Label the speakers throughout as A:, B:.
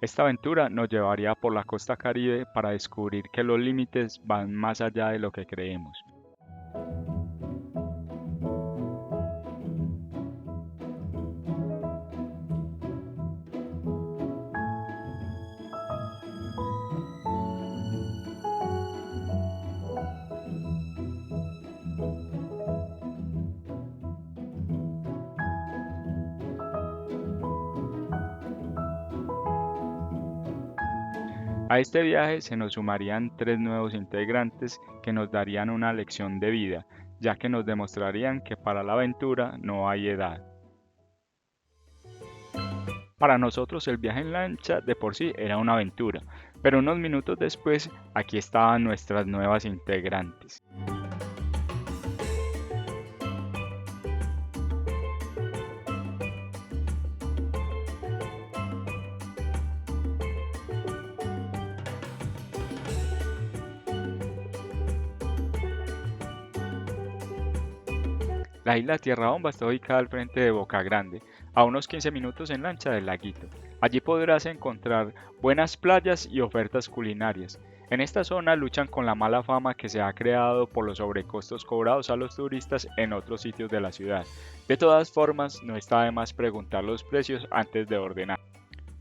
A: Esta aventura nos llevaría por la costa Caribe para descubrir que los límites van más allá de lo que creemos. A este viaje se nos sumarían tres nuevos integrantes que nos darían una lección de vida, ya que nos demostrarían que para la aventura no hay edad. Para nosotros el viaje en lancha de por sí era una aventura, pero unos minutos después aquí estaban nuestras nuevas integrantes. La isla Tierra Bomba está ubicada al frente de Boca Grande, a unos 15 minutos en lancha del laguito. Allí podrás encontrar buenas playas y ofertas culinarias. En esta zona luchan con la mala fama que se ha creado por los sobrecostos cobrados a los turistas en otros sitios de la ciudad. De todas formas, no está de más preguntar los precios antes de ordenar.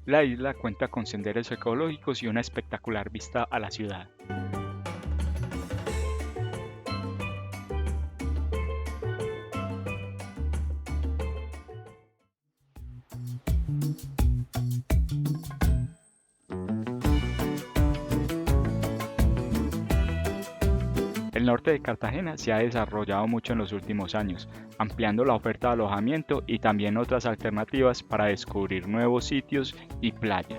A: La isla cuenta con senderos ecológicos y una espectacular vista a la ciudad. El norte de Cartagena se ha desarrollado mucho en los últimos años, ampliando la oferta de alojamiento y también otras alternativas para descubrir nuevos sitios y playas.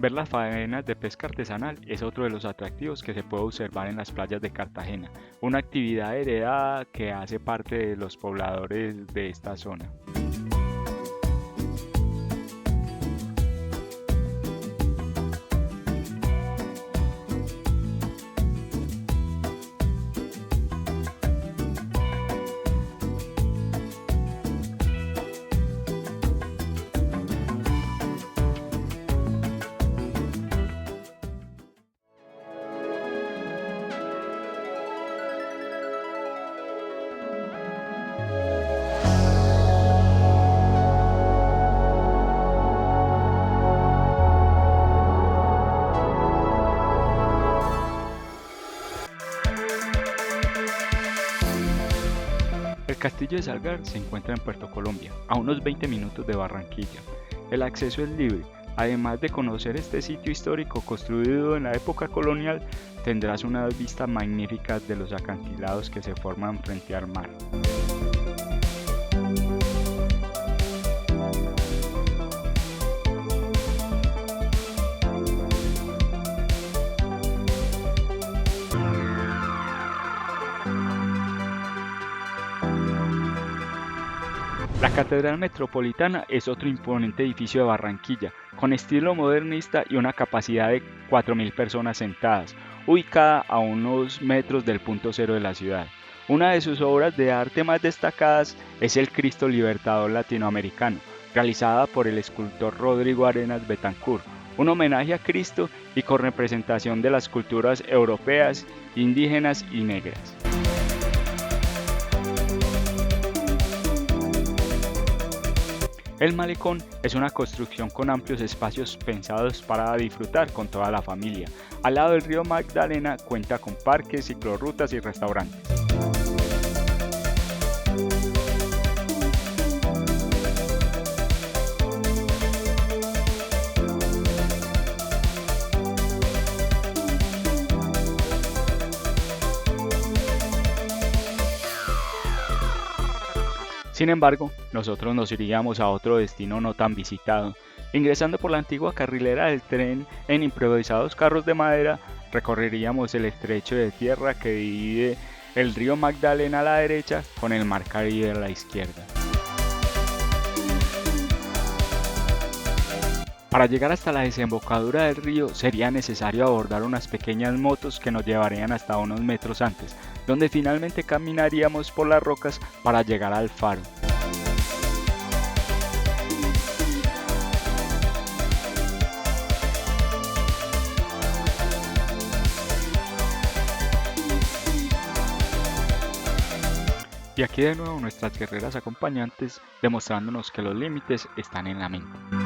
A: Ver las faenas de pesca artesanal es otro de los atractivos que se puede observar en las playas de Cartagena, una actividad heredada que hace parte de los pobladores de esta zona. El Castillo de Salgar se encuentra en Puerto Colombia, a unos 20 minutos de Barranquilla. El acceso es libre. Además de conocer este sitio histórico construido en la época colonial, tendrás unas vistas magníficas de los acantilados que se forman frente al mar. La Catedral Metropolitana es otro imponente edificio de Barranquilla, con estilo modernista y una capacidad de 4.000 personas sentadas, ubicada a unos metros del punto cero de la ciudad. Una de sus obras de arte más destacadas es el Cristo Libertador Latinoamericano, realizada por el escultor Rodrigo Arenas Betancourt, un homenaje a Cristo y con representación de las culturas europeas, indígenas y negras. El malecón es una construcción con amplios espacios pensados para disfrutar con toda la familia. Al lado del río Magdalena cuenta con parques, ciclorrutas y restaurantes. Sin embargo, nosotros nos iríamos a otro destino no tan visitado. Ingresando por la antigua carrilera del tren en improvisados carros de madera, recorreríamos el estrecho de tierra que divide el río Magdalena a la derecha con el mar Caribe a la izquierda. Para llegar hasta la desembocadura del río sería necesario abordar unas pequeñas motos que nos llevarían hasta unos metros antes, donde finalmente caminaríamos por las rocas para llegar al faro. Y aquí de nuevo nuestras guerreras acompañantes demostrándonos que los límites están en la mente.